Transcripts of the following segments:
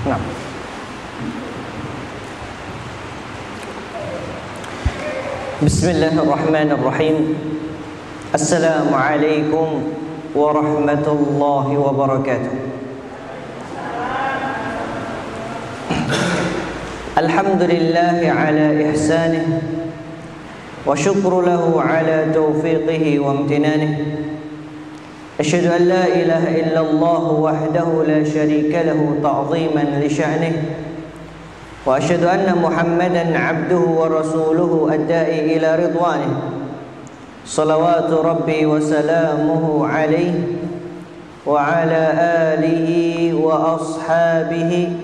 Nah. Bismillahirrahmanirrahim. Assalamualaikum warahmatullahi wabarakatuh. Alhamdulillahi ala ihsanih wa syukru lahu ala taufiqihi wa amtinanih. Asyhadu an la ilaha illallah wahdahu la syarika lahu ta'ziman li sya'nih. Wa asyhadu anna Muhammadan 'abduhu wa rasuluhu ad-da'i ila ridwanih. Salawatu rabbi wa salamuhu alaihi wa ala alihi wa ashabihi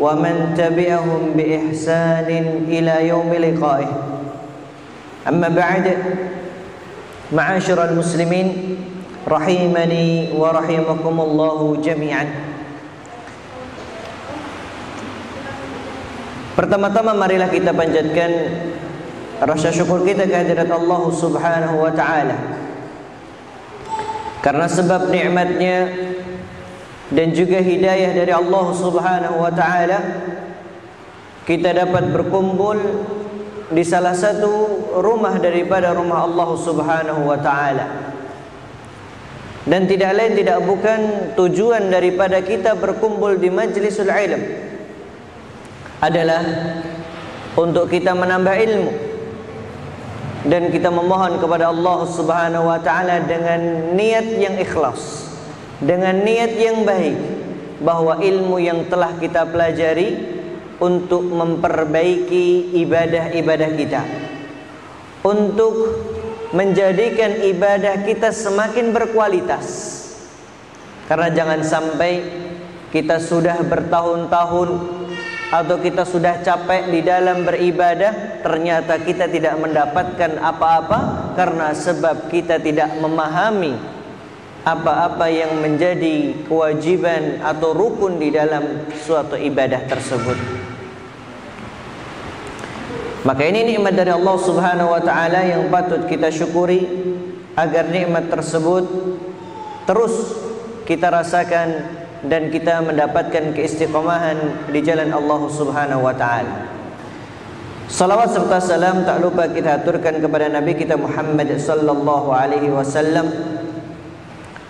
wa man tabi'ahum bi ihsanin ila yaumil liqa'ih. Amma ba'd. Ma'asyiral muslimin rahimani wa rahimakumullahu jami'an. Pertama-tama marilah kita panjatkan rasa syukur kita kehadirat Allah Subhanahu wa taala. Karena sebab nikmatnya dan juga hidayah dari Allah Subhanahu wa taala, kita dapat berkumpul di salah satu rumah daripada rumah Allah Subhanahu wa taala. Dan tidak lain tidak bukan tujuan daripada kita berkumpul di majlisul ilm adalah untuk kita menambah ilmu, dan kita memohon kepada Allah Subhanahu wa taala dengan niat yang ikhlas, dengan niat yang baik, bahwa ilmu yang telah kita pelajari untuk memperbaiki ibadah-ibadah kita, untuk menjadikan ibadah kita semakin berkualitas. Karena jangan sampai kita sudah bertahun-tahun atau kita sudah capek di dalam beribadah, ternyata kita tidak mendapatkan apa-apa karena sebab kita tidak memahami apa-apa yang menjadi kewajiban atau rukun di dalam suatu ibadah tersebut. Maka ini nikmat dari Allah Subhanahu wa taala yang patut kita syukuri, agar nikmat tersebut terus kita rasakan dan kita mendapatkan keistiqomahan di jalan Allah Subhanahu wa taala. Salawat serta salam tak lupa kita aturkan kepada Nabi kita Muhammad sallallahu alaihi wasallam,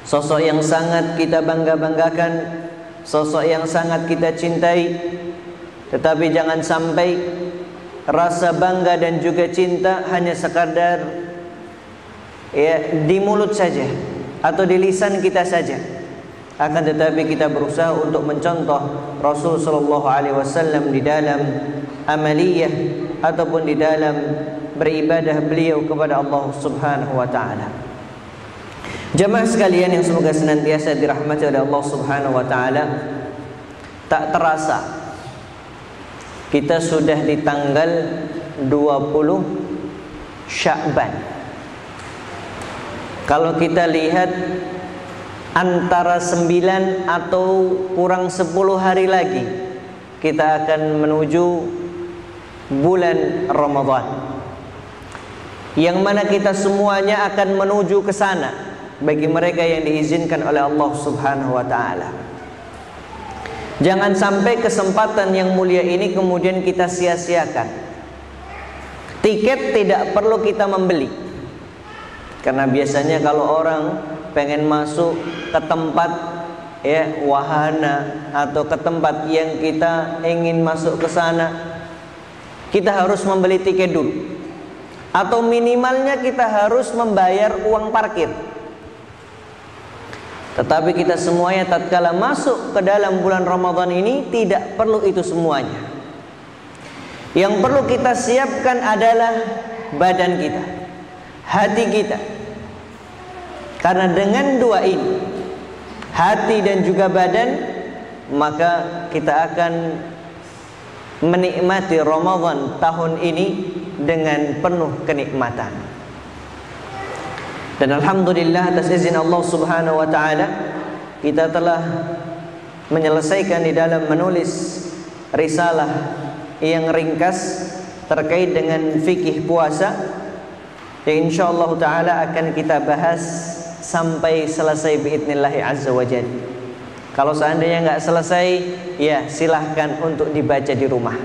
sosok yang sangat kita bangga-banggakan, sosok yang sangat kita cintai. Tetapi jangan sampai rasa bangga dan juga cinta hanya sekadar di mulut saja atau di lisan kita saja, akan tetapi kita berusaha untuk mencontoh Rasul sallallahu alaihi wasallam di dalam amaliyah ataupun di dalam beribadah beliau kepada Allah Subhanahu wa taala. Jemaah sekalian yang semoga senantiasa dirahmati oleh Allah Subhanahu wa taala, tak terasa kita sudah di tanggal 20 Sya'ban. Kalau kita lihat antara 9 atau kurang 10 hari lagi kita akan menuju bulan Ramadan, yang mana kita semuanya akan menuju ke sana bagi mereka yang diizinkan oleh Allah Subhanahu wa taala. Jangan sampai kesempatan yang mulia ini kemudian kita sia-siakan. Tiket tidak perlu kita membeli, karena biasanya kalau orang pengen masuk ke tempat wahana atau ke tempat yang kita ingin masuk ke sana, kita harus membeli tiket dulu, atau minimalnya kita harus membayar uang parkir. Tetapi kita semuanya tatkala masuk ke dalam bulan Ramadan ini tidak perlu itu semuanya. Yang perlu kita siapkan adalah badan kita, hati kita. Karena dengan dua ini, hati dan juga badan, maka kita akan menikmati Ramadan tahun ini dengan penuh kenikmatan. Dan alhamdulillah atas izin Allah Subhanahu wa taala, kita telah menyelesaikan di dalam menulis risalah yang ringkas terkait dengan fikih puasa, yang insyaallah taala akan kita bahas sampai selesai biidznillah azza wajalla. Kalau seandainya nggak selesai, ya silahkan untuk dibaca di rumah.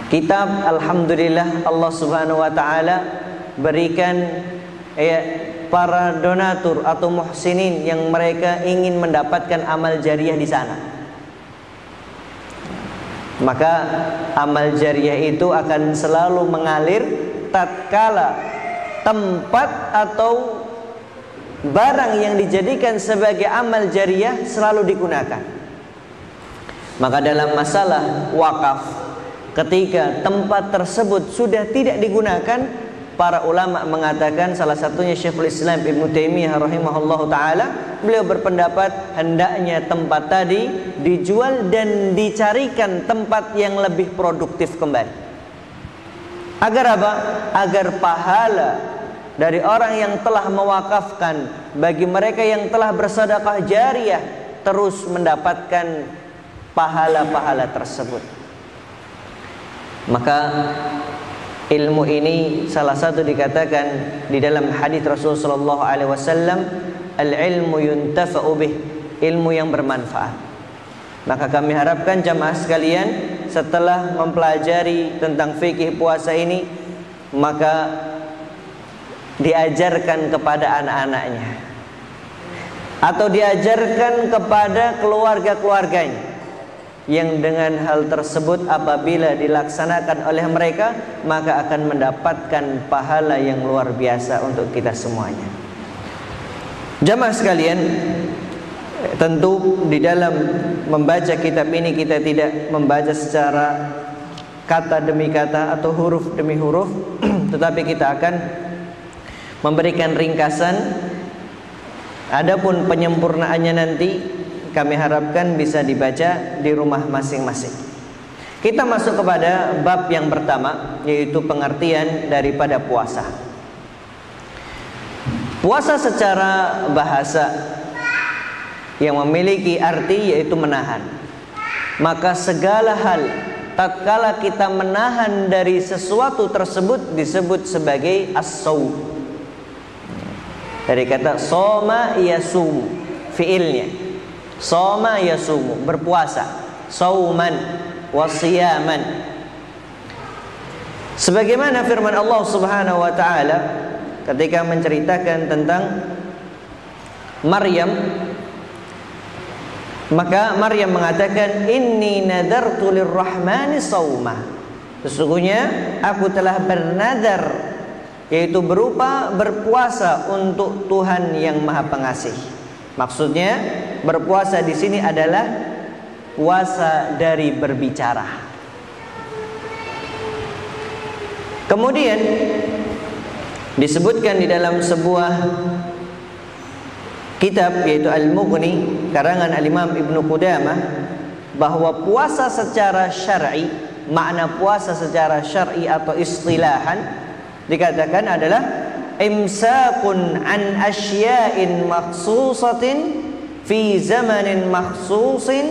Kitab alhamdulillah Allah Subhanahu wa taala berikan para donatur atau muhsinin yang mereka ingin mendapatkan amal jariah di sana. Maka amal jariah itu akan selalu mengalir tatkala tempat atau barang yang dijadikan sebagai amal jariah selalu digunakan. Maka dalam masalah wakaf, ketika tempat tersebut sudah tidak digunakan, para ulama mengatakan, salah satunya Syekhul Islam Ibnu Taimiyah rahimahullahu taala, beliau berpendapat hendaknya tempat tadi dijual dan dicarikan tempat yang lebih produktif kembali. Agar apa? Agar pahala dari orang yang telah mewakafkan bagi mereka yang telah bersedekah jariyah terus mendapatkan pahala-pahala tersebut. Maka ilmu ini salah satu dikatakan di dalam hadis Rasulullah sallallahu alaihi wasallam, al-ilmu yuntafa'u bih, ilmu yang bermanfaat. Maka kami harapkan jamaah sekalian setelah mempelajari tentang fikih puasa ini, maka diajarkan kepada anak-anaknya atau diajarkan kepada keluarga-keluarganya, yang dengan hal tersebut apabila dilaksanakan oleh mereka maka akan mendapatkan pahala yang luar biasa untuk kita semuanya. Jamaah sekalian, tentu di dalam membaca kitab ini kita tidak membaca secara kata demi kata atau huruf demi huruf tetapi kita akan memberikan ringkasan. Adapun penyempurnaannya nanti kami harapkan bisa dibaca di rumah masing-masing. Kita masuk kepada bab yang pertama, yaitu pengertian daripada puasa. Puasa secara bahasa yang memiliki arti yaitu menahan. Maka segala hal tatkala kita menahan dari sesuatu tersebut disebut sebagai as-shaum. Dari kata soma yasum, fiilnya soma yasumu, berpuasa, sauman wasiyaman. Sebagaimana firman Allah Subhanahu wa taala ketika menceritakan tentang Maryam, maka Maryam mengatakan, inni nadartu lirrahmani sauma, sesungguhnya aku telah bernadar, yaitu berupa berpuasa untuk Tuhan yang Maha Pengasih. Maksudnya berpuasa di sini adalah puasa dari berbicara. Kemudian disebutkan di dalam sebuah kitab yaitu Al-Mughni karangan Al-Imam Ibnu Qudamah, bahwa puasa secara syar'i, makna puasa secara syar'i atau istilahan dikatakan adalah imsakun an asya'in makhsusatin fi zamanin makhsusin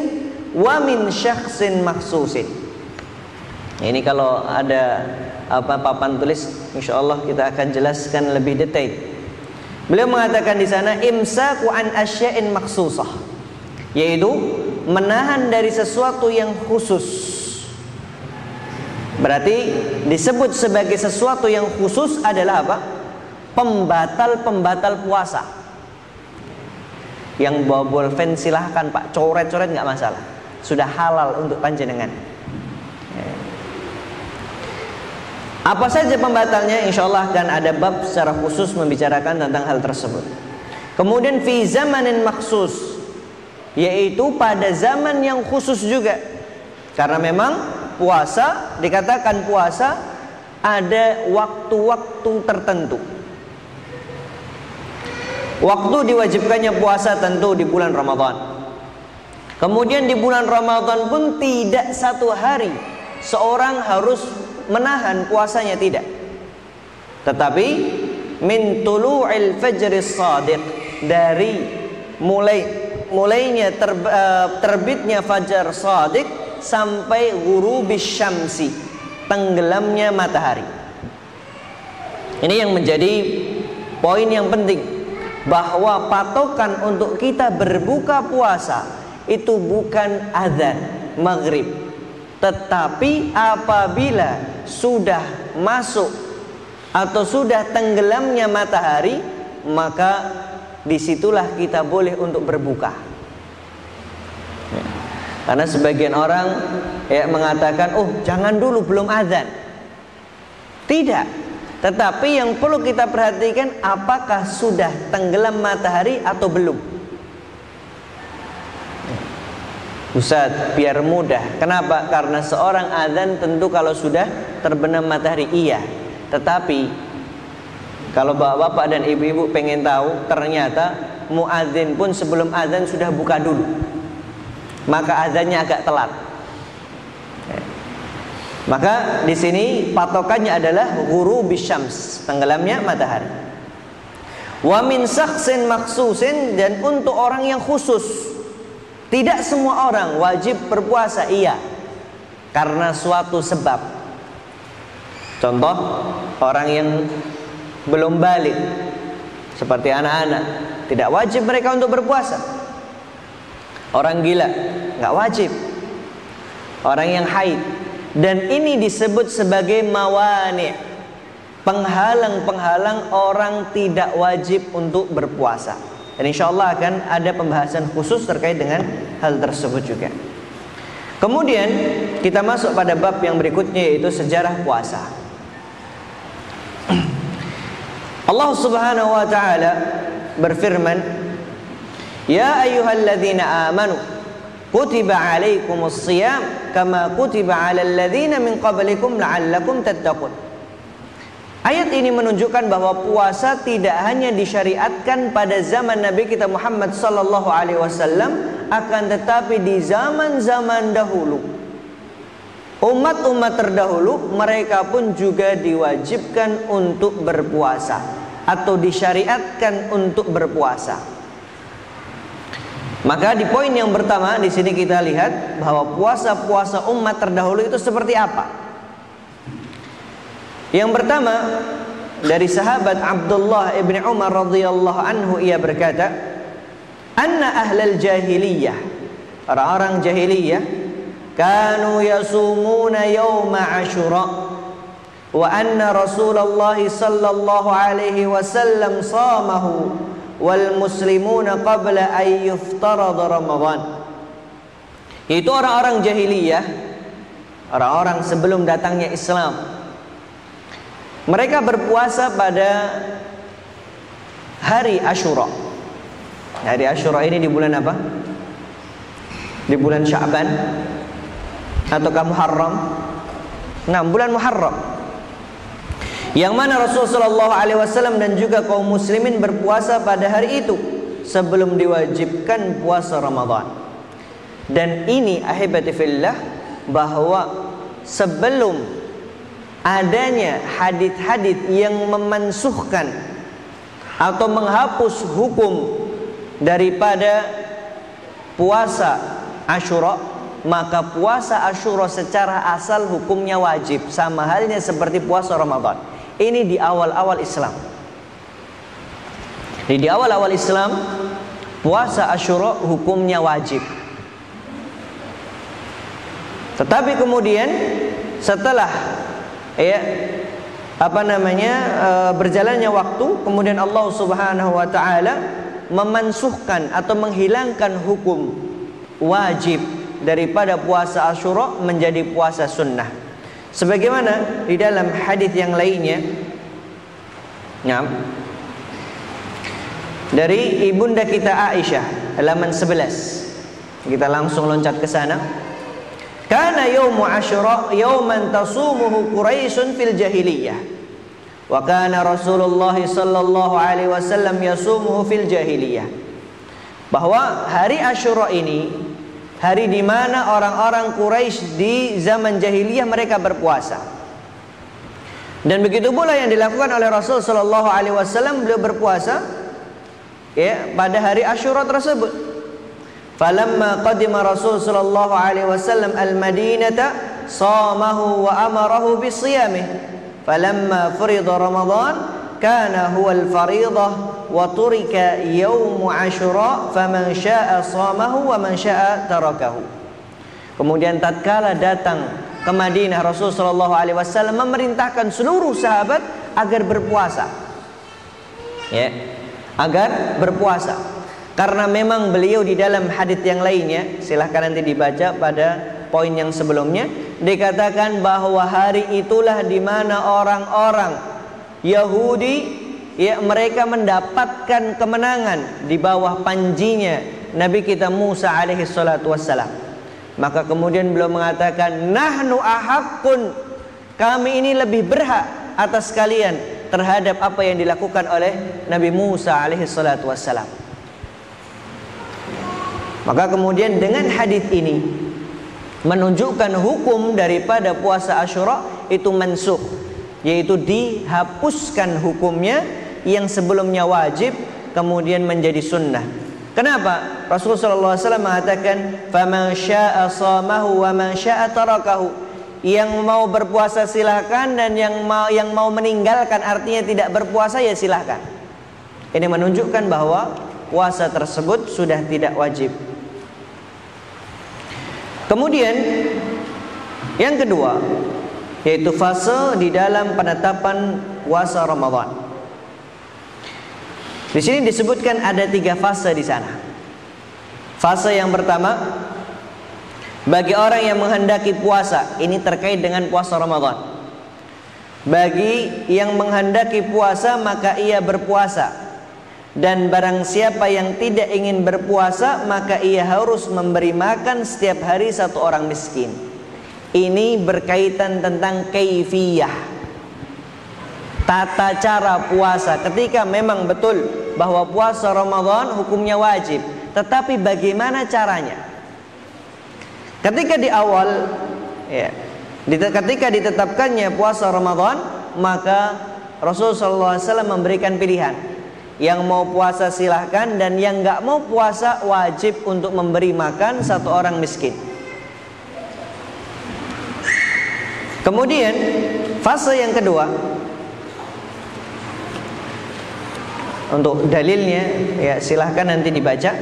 wa min syakhsin makhsusin. Ini kalau ada papan tulis, insyaallah kita akan jelaskan lebih detail. Beliau mengatakan di sana imsaku an asya'in makhsusah, yaitu menahan dari sesuatu yang khusus. Berarti disebut sebagai sesuatu yang khusus adalah apa? Pembatal-pembatal puasa. Yang bawa bolpen silahkan Pak, coret-coret nggak masalah, sudah halal untuk panjenengan. Apa saja pembatalnya? Insya Allah akan ada bab secara khusus membicarakan tentang hal tersebut. Kemudian fi zamanin maksus, yaitu pada zaman yang khusus juga. Karena memang puasa, dikatakan puasa ada waktu-waktu tertentu. Waktu diwajibkannya puasa tentu di bulan Ramadan. Kemudian di bulan Ramadan pun tidak satu hari seorang harus menahan puasanya, tidak. Tetapi min tulu'il fajris shadiq, dari mulainya terbitnya fajar shadiq sampai ghurubis syamsi, tenggelamnya matahari. Ini yang menjadi poin yang penting. bahwa patokan untuk kita berbuka puasa itu bukan azan maghrib, tetapi apabila sudah masuk atau sudah tenggelamnya matahari, maka disitulah kita boleh untuk berbuka. Karena sebagian orang mengatakan, oh jangan dulu, belum azan. Tidak. Tetapi yang perlu kita perhatikan, apakah sudah tenggelam matahari atau belum. Ustaz, biar mudah. Kenapa? Karena seorang azan tentu kalau sudah terbenam matahari, iya. Tetapi kalau bapak-bapak dan ibu-ibu pengen tahu, ternyata muadzin pun sebelum azan sudah buka dulu, maka azannya agak telat. Maka di sini patokannya adalah ghurubis syams, tenggelamnya matahari. Wa min shakhsin makhsusin, dan untuk orang yang khusus. Tidak semua orang wajib berpuasa, iya, karena suatu sebab. Contoh, orang yang belum balik seperti anak-anak, tidak wajib mereka untuk berpuasa. Orang gila nggak wajib. Orang yang haid, dan ini disebut sebagai mawani', penghalang-penghalang orang tidak wajib untuk berpuasa. Dan insyaallah akan ada pembahasan khusus terkait dengan hal tersebut juga. Kemudian kita masuk pada bab yang berikutnya, yaitu sejarah puasa. Allah Subhanahu wa taala berfirman, "Ya ayyuhalladzina amanu kutiba alaikumus shiyam kama kutiba alal ladzina min qablikum la'allakum tattaqun." Ayat ini menunjukkan bahwa puasa tidak hanya disyariatkan pada zaman Nabi kita Muhammad sallallahu alaihi wasallam, akan tetapi di zaman-zaman dahulu, umat-umat terdahulu, mereka pun juga diwajibkan untuk berpuasa atau disyariatkan untuk berpuasa. Maka di poin yang pertama di sini kita lihat bahwa puasa-puasa umat terdahulu itu seperti apa. Yang pertama, dari sahabat Abdullah ibn Umar radhiyallahu anhu, ia berkata, "Anna ahlal jahiliyah," orang-orang jahiliyah, "kanu yasumuna yawma Ashura, wa anna Rasulullah sallallahu alaihi wasallam shamahu wal muslimuna qabla an yuftarad Ramadan." Itu orang-orang jahiliyah, orang-orang sebelum datangnya Islam. Mereka berpuasa pada hari Ashura. Hari Ashura ini di bulan apa? Di bulan Sya'ban ataukah Muharram? Nah, bulan Muharram. Yang mana Rasulullah SAW dan juga kaum muslimin berpuasa pada hari itu sebelum diwajibkan puasa Ramadan. Dan ini ahibati fillah, bahwa sebelum adanya hadits-hadits yang memansuhkan atau menghapus hukum daripada puasa Ashura, maka puasa Ashura secara asal hukumnya wajib, sama halnya seperti puasa Ramadan. Ini di awal-awal Islam. Di awal-awal Islam, puasa Ashura hukumnya wajib. Tetapi kemudian setelah berjalannya waktu, kemudian Allah Subhanahu wa taala memansuhkan atau menghilangkan hukum wajib daripada puasa Ashura menjadi puasa sunnah. Sebagaimana di dalam hadis yang lainnya, dari ibunda kita Aisyah, halaman 11. Kita langsung loncat ke sana. Kana yaumu Asyura yauman tasumuhu Quraisyun fil jahiliyah, wa kana Rasulullah sallallahu alaihi wasallam yasumuhu fil jahiliyah. Bahwa hari Asyura ini hari di mana orang-orang Quraisy di zaman jahiliyah mereka berpuasa. Dan begitu pula yang dilakukan oleh Rasul sallallahu alaihi wasallam, beliau berpuasa pada hari Asyura tersebut. Falamma qadima Rasul sallallahu alaihi wasallam al-Madinata shamahu wa amarahu bisiyamih. Falamma furida Ramadan kana huwa al-fariidah wa turika yaumu Asyura faman syaa'a shamahu wa man syaa'a tarakahu. Kemudian tatkala datang ke Madinah, Rasulullah SAW memerintahkan seluruh sahabat agar berpuasa. Ya, agar berpuasa. Karena memang beliau di dalam hadits yang lainnya, silahkan nanti dibaca pada poin yang sebelumnya, dikatakan bahwa hari itulah di mana orang-orang Yahudi, ya, mereka mendapatkan kemenangan di bawah panjinya Nabi kita Musa alaihi salatu wassalam. Maka kemudian beliau mengatakan, nahnu ahaqqun, kami ini lebih berhak atas kalian terhadap apa yang dilakukan oleh Nabi Musa alaihi salatu wassalam. Maka kemudian dengan hadis ini menunjukkan hukum daripada puasa Asyura itu mansukh, yaitu dihapuskan hukumnya yang sebelumnya wajib kemudian menjadi sunnah. Kenapa? Rasulullah SAW mengatakan, "Faman syaa'a shamahu wa man syaa'a tarakahu." Yang mau berpuasa silahkan, dan yang mau meninggalkan, artinya tidak berpuasa, ya silahkan. Ini menunjukkan bahwa puasa tersebut sudah tidak wajib. Kemudian yang kedua, yaitu fase di dalam penetapan puasa Ramadan. Di sini disebutkan ada 3 fase di sana. Fase yang pertama, bagi orang yang menghendaki puasa, ini terkait dengan puasa Ramadan. Bagi yang menghendaki puasa, maka ia berpuasa. Dan barang siapa yang tidak ingin berpuasa, maka ia harus memberi makan setiap hari 1 orang miskin. Ini berkaitan tentang kaifiyah, tata cara puasa. Ketika memang betul bahwa puasa Ramadan hukumnya wajib, tetapi bagaimana caranya? Ketika di awal, ya, ketika ditetapkannya puasa Ramadan, maka Rasulullah SAW memberikan pilihan. Yang mau puasa silahkan, dan yang nggak mau puasa wajib untuk memberi makan 1 orang miskin. Kemudian fase yang kedua, untuk dalilnya ya silahkan nanti dibaca.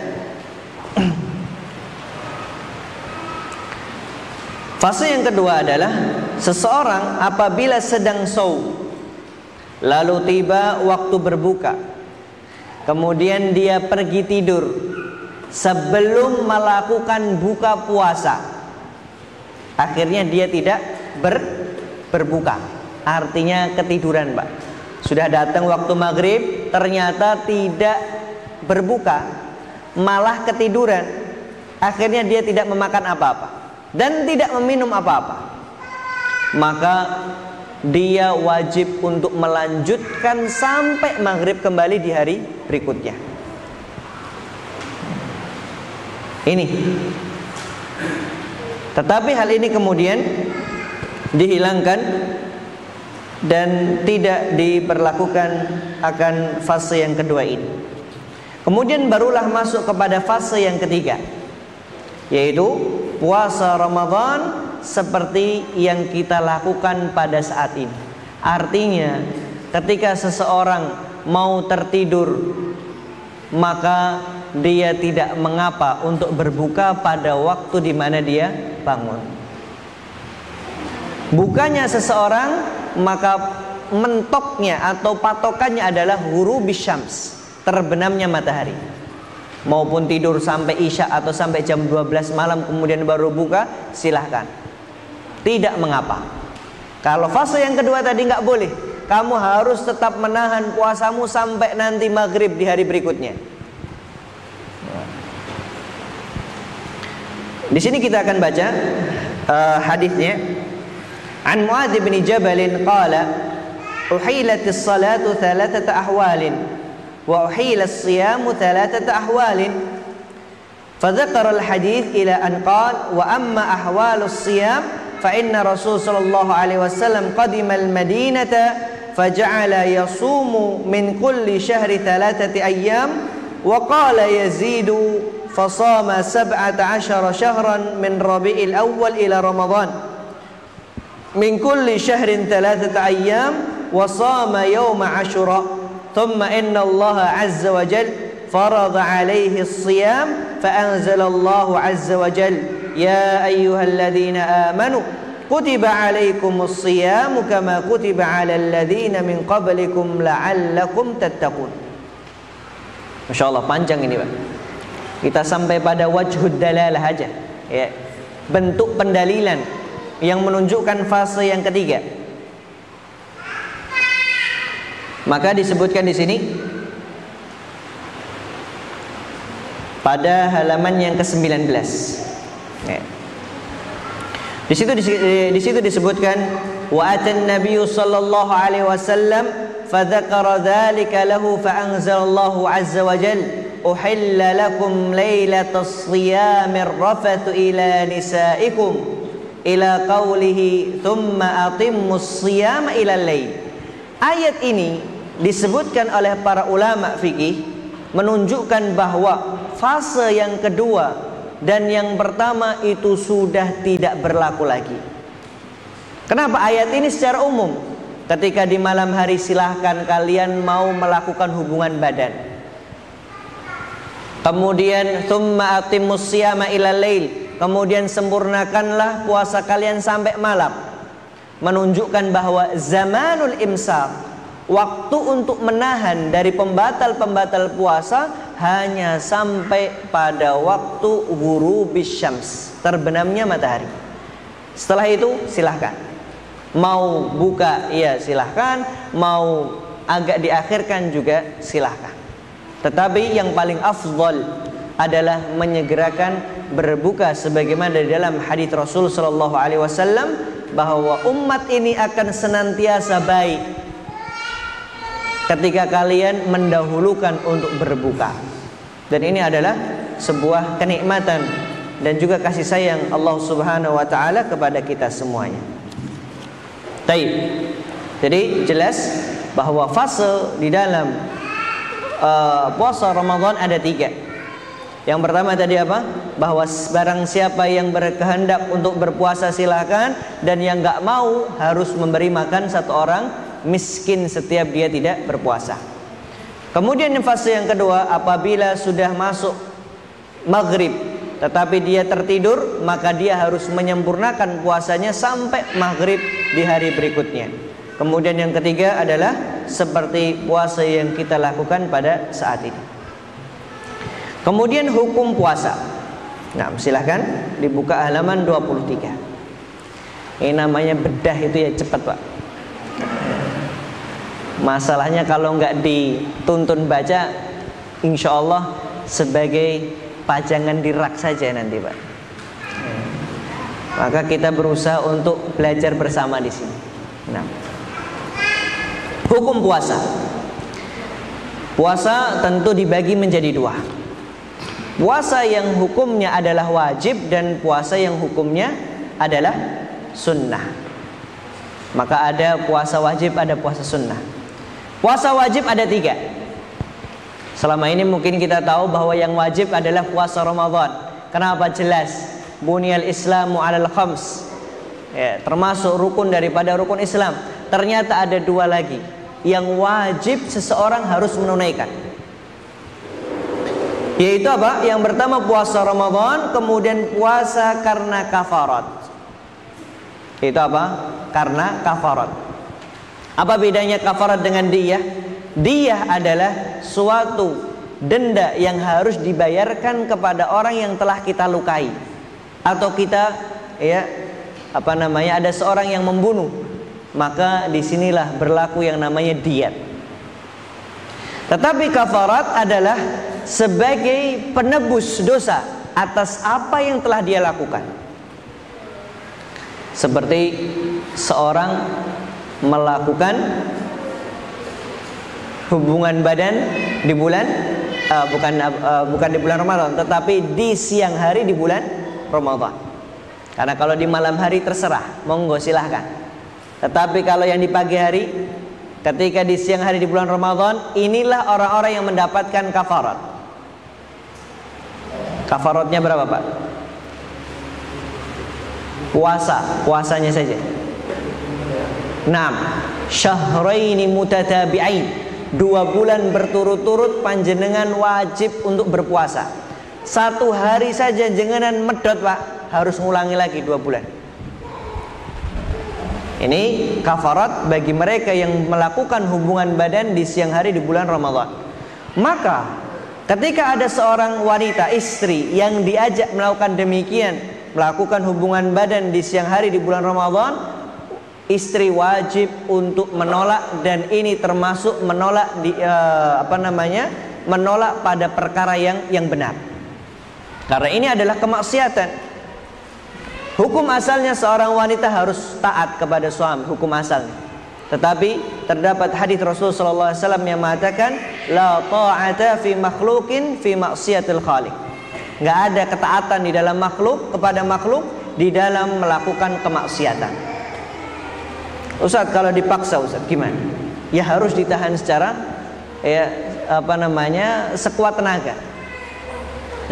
Fase yang kedua adalah seseorang apabila sedang shaum, lalu tiba waktu berbuka, kemudian dia pergi tidur sebelum melakukan buka puasa, akhirnya dia tidak berbuka, artinya ketiduran, Pak. Sudah datang waktu maghrib, ternyata tidak berbuka, malah ketiduran. Akhirnya dia tidak memakan apa-apa dan tidak meminum apa-apa. Maka dia wajib untuk melanjutkan sampai maghrib kembali di hari berikutnya. Ini. Tetapi hal ini kemudian dihilangkan dan tidak diberlakukan akan fase yang kedua ini. Kemudian barulah masuk kepada fase yang ketiga, yaitu puasa Ramadan seperti yang kita lakukan pada saat ini. Artinya ketika seseorang mau tertidur, maka dia tidak mengapa untuk berbuka pada waktu di mana dia bangun. Bukannya seseorang, maka mentoknya atau patokannya adalah ghurubis syams, terbenamnya matahari. Maupun tidur sampai isya atau sampai jam 12 malam kemudian baru buka, silahkan, tidak mengapa. Kalau fase yang kedua tadi nggak boleh, kamu harus tetap menahan puasamu sampai nanti maghrib di hari berikutnya. Di sini kita akan baca hadisnya. An Muadz bin Jabal qala uhilatis salatu 3 ahwalin wa uhilas siyamu 3 ahwalin. فذكر الحديث إلى أن قال وأما أحوال الصيام فإن رسول صلى الله عليه وسلم قدم المدينة فجعل يصوم من كل شهر 3 أيام وقال يزيد فصام 17 شهرا من ربيع الأول إلى رمضان من كل شهر 3 أيام وصام يوم عاشوراء thumma inna Allah azza wa jal farada alaihi as-siyam fa anzala Allah azza wa jal ya ayyuhalladzina amanu kutiba alaikumus siyam kama kutiba alal ladzina min qablikum la'allakum tattaqun. Masyaallah, panjang ini Pak. Kita sampai pada wajhud dalalah aja, ya. Bentuk pendalilan yang menunjukkan fase yang ketiga. Maka disebutkan di sini pada halaman yang ke-19. Ya. Di situ disebutkan wa atan nabiyyu sallallahu alaihi wasallam fa dzakara dzalika lahu fa anzalallahu azza wa jalla uhilla lakum lailatas siyamir rafathu ila nisaikum ila qawlihi thumma atimmus siyama ila lail. Ayat ini disebutkan oleh para ulama fikih menunjukkan bahwa fase yang kedua dan yang pertama itu sudah tidak berlaku lagi. Kenapa? Ayat ini secara umum, ketika di malam hari silahkan kalian mau melakukan hubungan badan. Kemudian tsumma atimmus siyama ilal lail, kemudian sempurnakanlah puasa kalian sampai malam. Menunjukkan bahwa zamanul imsak, waktu untuk menahan dari pembatal-pembatal puasa hanya sampai pada waktu ghurubis syams, terbenamnya matahari. Setelah itu silahkan. Mau buka ya silahkan, mau agak diakhirkan juga silahkan. Tetapi yang paling afdal adalah menyegerakan berbuka sebagaimana di dalam hadits Rasul sallallahu alaihi wasallam bahwa umat ini akan senantiasa baik ketika kalian mendahulukan untuk berbuka. Dan ini adalah sebuah kenikmatan dan juga kasih sayang Allah Subhanahu wa taala kepada kita semuanya. Baik. Jadi jelas bahwa fase di dalam puasa Ramadan ada 3. Yang pertama tadi apa? Bahwa barang siapa yang berkehendak untuk berpuasa silakan, dan yang nggak mau harus memberi makan satu orang miskin setiap dia tidak berpuasa. Kemudian fase yang kedua, apabila sudah masuk maghrib tetapi dia tertidur, maka dia harus menyempurnakan puasanya sampai maghrib di hari berikutnya. Kemudian yang ketiga adalah seperti puasa yang kita lakukan pada saat ini. Kemudian hukum puasa. Nah, silahkan dibuka halaman 23. Ini namanya bedah itu ya cepat Pak. Masalahnya kalau nggak dituntun baca, insya Allah sebagai pajangan di rak saja nanti Pak. Maka kita berusaha untuk belajar bersama di sini. Nah, hukum puasa. Puasa tentu dibagi menjadi 2. Puasa yang hukumnya adalah wajib dan puasa yang hukumnya adalah sunnah. Maka ada puasa wajib, ada puasa sunnah. Puasa wajib ada 3. Selama ini mungkin kita tahu bahwa yang wajib adalah puasa Ramadan. Kenapa? Jelas Bunyal Islamu 'alal khams, ya, termasuk rukun daripada rukun Islam. Ternyata ada 2 lagi yang wajib seseorang harus menunaikan, yaitu apa? Yang pertama puasa Ramadan, kemudian puasa karena kafarat. Itu apa? Karena kafarat. Apa bedanya kafarat dengan diyah? Diyah adalah suatu denda yang harus dibayarkan kepada orang yang telah kita lukai, atau kita ada seorang yang membunuh. Maka disinilah berlaku yang namanya diyat. Tetapi kafarat adalah sebagai penebus dosa atas apa yang telah dia lakukan. Seperti seorang melakukan hubungan badan di bulan bukan di bulan Ramadan, tetapi di siang hari di bulan Ramadan. Karena kalau di malam hari terserah, monggo silahkan. Tetapi kalau yang di pagi hari, ketika di siang hari di bulan Ramadan, inilah orang-orang yang mendapatkan kafarat. Kafaratnya berapa Pak? Puasanya saja 6 syahraini mutatabi'ain, 2 bulan berturut-turut panjenengan wajib untuk berpuasa. 1 hari saja jenengan medot Pak, harus ngulangi lagi 2 bulan. Ini kafarat bagi mereka yang melakukan hubungan badan di siang hari di bulan Ramadan. Maka ketika ada seorang wanita, istri yang diajak melakukan demikian, melakukan hubungan badan di siang hari di bulan Ramadan, istri wajib untuk menolak, dan ini termasuk menolak menolak pada perkara yang benar. Karena ini adalah kemaksiatan. Hukum asalnya seorang wanita harus taat kepada suami, hukum asalnya. Tetapi terdapat hadis Rasulullah sallallahu alaihi wasallam yang mengatakan la ta'ata fi makhluqin fi maksiatil khaliq. Enggak ada ketaatan di dalam makhluk kepada makhluk di dalam melakukan kemaksiatan. Ustaz, kalau dipaksa Ustaz gimana? Ya harus ditahan secara sekuat tenaga.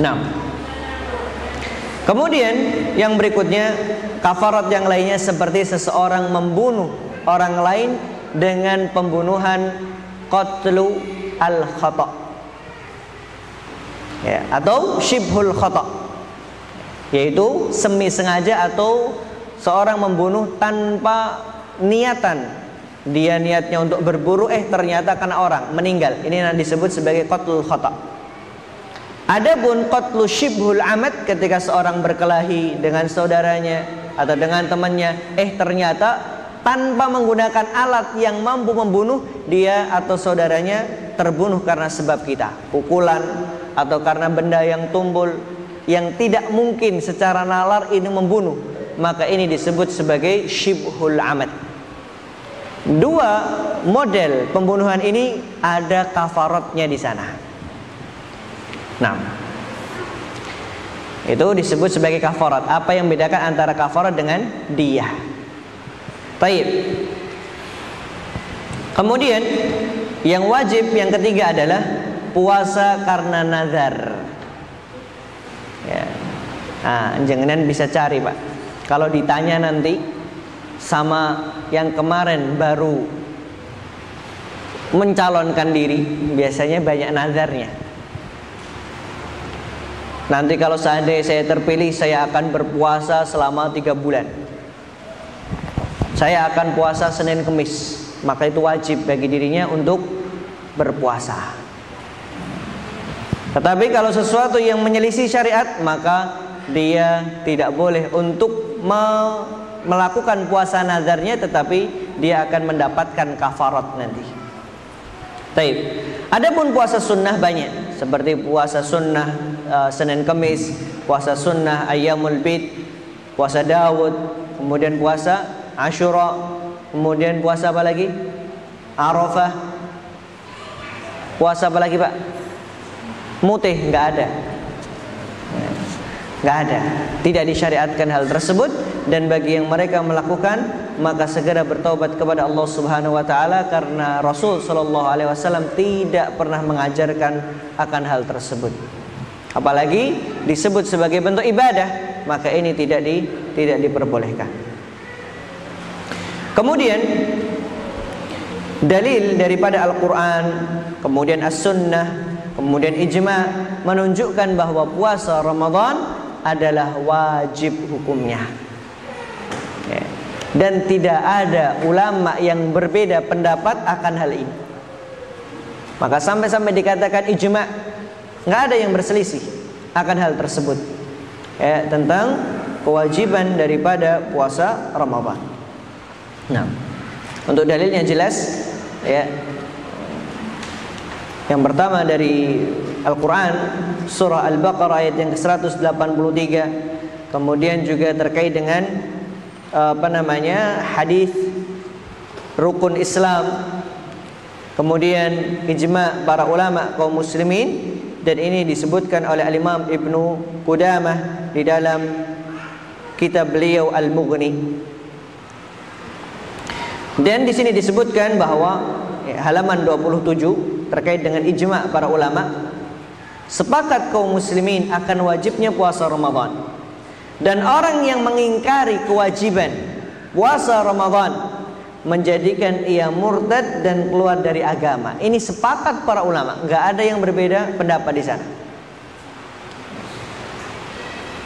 Nah, kemudian yang berikutnya, kafarat yang lainnya seperti seseorang membunuh orang lain dengan pembunuhan qatlu al-khata', atau syibhul khata', yaitu semi sengaja atau seorang membunuh tanpa niatan. Dia niatnya untuk berburu, ternyata kena orang, meninggal. Ini yang disebut sebagai qatlul khata'. Adapun qatlu syibhul amad, ketika seorang berkelahi dengan saudaranya atau dengan temannya, ternyata tanpa menggunakan alat yang mampu membunuh, dia atau saudaranya terbunuh karena sebab kita, pukulan atau karena benda yang tumpul yang tidak mungkin secara nalar ini membunuh, maka ini disebut sebagai syibhul amad. 2 model pembunuhan ini ada kafaratnya di sana. Nah, itu disebut sebagai kafarat. Apa yang membedakan antara kafarat dengan diyah? Baik. Kemudian yang wajib yang ketiga adalah puasa karena nazar. Ya. Jangan bisa cari Pak. Kalau ditanya nanti sama yang kemarin baru mencalonkan diri, biasanya banyak nazarnya. Nanti kalau seandainya saya terpilih, saya akan berpuasa selama 3 bulan. Saya akan puasa Senin Kemis. Maka itu wajib bagi dirinya untuk berpuasa. Tetapi kalau sesuatu yang menyelisih syariat, maka dia tidak boleh untuk melakukan puasa nazarnya, tetapi dia akan mendapatkan kafarat nanti. Baik. Adapun puasa sunnah banyak, seperti puasa sunnah Senin Kemis, puasa sunnah Ayyamul Bid, puasa Daud, kemudian puasa Asyura, kemudian puasa apa lagi? Arafah. Puasa apa lagi Pak? Mutih, enggak ada. Enggak ada. Tidak disyariatkan hal tersebut, dan bagi yang mereka melakukan, maka segera bertaubat kepada Allah Subhanahu wa taala, karena Rasul sallallahu alaihi wasallam tidak pernah mengajarkan akan hal tersebut. Apalagi disebut sebagai bentuk ibadah, maka ini tidak diperbolehkan. Kemudian dalil daripada Al-Qur'an, kemudian As-Sunnah, kemudian ijma' menunjukkan bahwa puasa Ramadan adalah wajib hukumnya. Dan tidak ada ulama yang berbeda pendapat akan hal ini. Maka sampai-sampai dikatakan ijma', nggak ada yang berselisih akan hal tersebut, tentang kewajiban daripada puasa Ramadan. Nah, untuk dalilnya jelas, yang pertama dari Al-Quran, surah Al-Baqarah ayat yang ke-183. Kemudian juga terkait dengan hadis rukun Islam. Kemudian ijma' para ulama kaum muslimin, dan ini disebutkan oleh Al-Imam Ibnu Qudamah di dalam kitab beliau Al-Mughni. Dan di sini disebutkan bahwa halaman 27 terkait dengan ijma' para ulama, sepakat kaum muslimin akan wajibnya puasa Ramadan. Dan orang yang mengingkari kewajiban puasa Ramadan menjadikan ia murtad dan keluar dari agama. Ini sepakat para ulama, nggak ada yang berbeda pendapat di sana.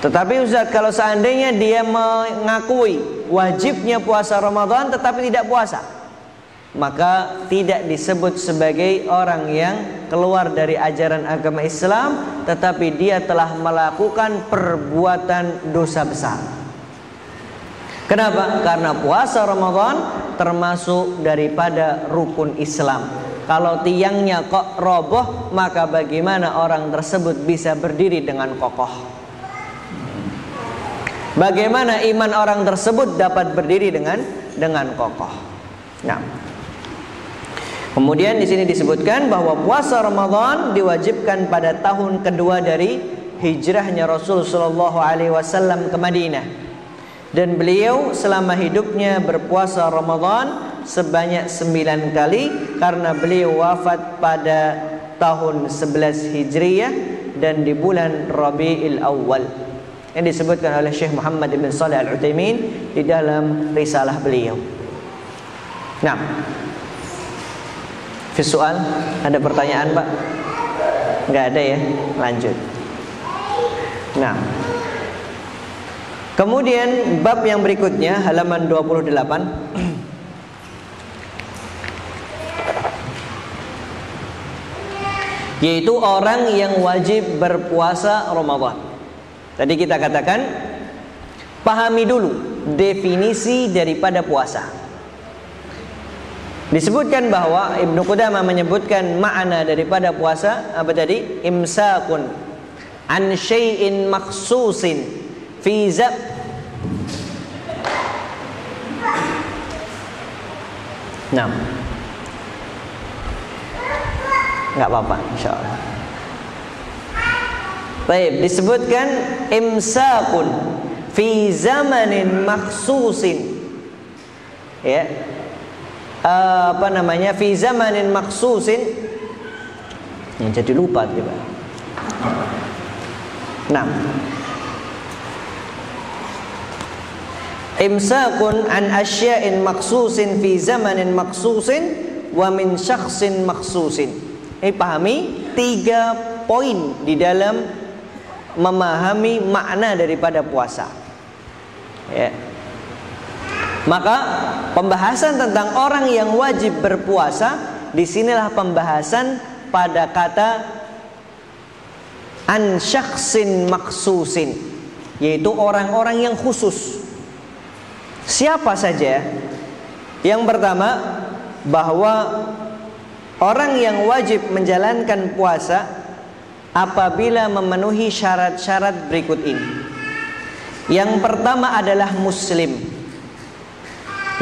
Tetapi Ustaz, kalau seandainya dia mengakui wajibnya puasa Ramadan tetapi tidak puasa, maka tidak disebut sebagai orang yang keluar dari ajaran agama Islam, tetapi dia telah melakukan perbuatan dosa besar. Kenapa? Karena puasa Ramadan termasuk daripada rukun Islam. Kalau tiangnya kok roboh, maka bagaimana orang tersebut bisa berdiri dengan kokoh? Bagaimana iman orang tersebut dapat berdiri dengan kokoh? Nah, kemudian di sini disebutkan bahwa puasa Ramadan diwajibkan pada tahun kedua dari hijrahnya Rasul sallallahu alaihi wasallam ke Madinah. Dan beliau selama hidupnya berpuasa Ramadan sebanyak 9 kali, karena beliau wafat pada tahun 11 Hijriyah dan di bulan Rabiul Awal, yang disebutkan oleh Syekh Muhammad ibn Shalih Al-Utsaimin di dalam risalah beliau. Nah, soal, ada pertanyaan Pak? Enggak ada ya? Lanjut. Nah, kemudian bab yang berikutnya halaman 28. Yaitu orang yang wajib berpuasa Ramadan. Tadi kita katakan, pahami dulu definisi daripada puasa. Disebutkan bahwa Ibnu Qudamah menyebutkan makna daripada puasa apa tadi? Imsakun an syai'in makhsusin fi zab. Nah, nggak apa-apa, insyaallah. Baik, disebutkan imsakun fi zamanin makhsusin, ya, apa namanya, fi zamanin makhsusin, yang jadi lupa tiba. Nah, imsakun an asya'in makhsusin fi zamanin makhsusin wa min syakhsin makhsusin. Ini pahami 3 poin di dalam memahami makna daripada puasa, ya. Maka pembahasan tentang orang yang wajib berpuasa, disinilah pembahasan pada kata an syakhsin makhsusin, yaitu orang-orang yang khusus. Siapa saja? Yang pertama, bahwa orang yang wajib menjalankan puasa apabila memenuhi syarat-syarat berikut ini. Yang pertama adalah muslim.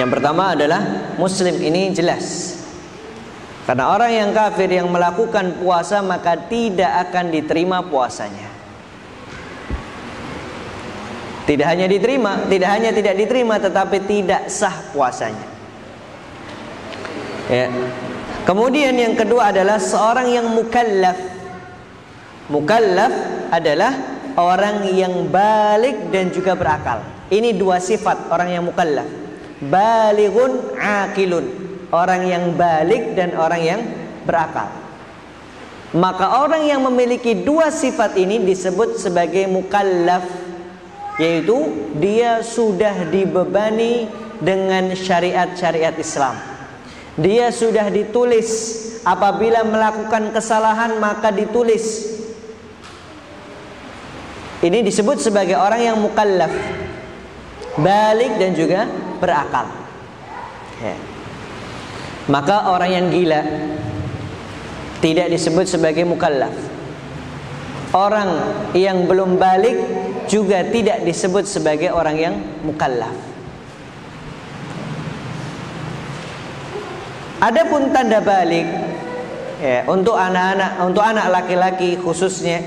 Yang pertama adalah muslim, ini jelas. Karena orang yang kafir yang melakukan puasa maka tidak akan diterima puasanya. Tidak hanya diterima, tidak hanya tidak diterima, tetapi tidak sah puasanya, ya. Kemudian yang kedua adalah seorang yang mukallaf. Mukallaf adalah orang yang balik dan juga berakal. Ini 2 sifat orang yang mukallaf. Balighun aqilun, orang yang balik dan orang yang berakal. Maka orang yang memiliki 2 sifat ini disebut sebagai mukallaf, yaitu dia sudah dibebani dengan syariat-syariat Islam. Dia sudah ditulis, apabila melakukan kesalahan maka ditulis. Ini disebut sebagai orang yang mukallaf, balik dan juga berakal, ya. Maka orang yang gila tidak disebut sebagai mukallaf. Orang yang belum balik juga tidak disebut sebagai orang yang mukallaf. Adapun tanda balik, ya, untuk anak laki-laki khususnya,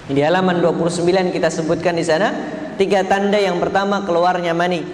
di halaman 29 kita sebutkan di sana 3 tanda. Yang pertama, keluarnya mani.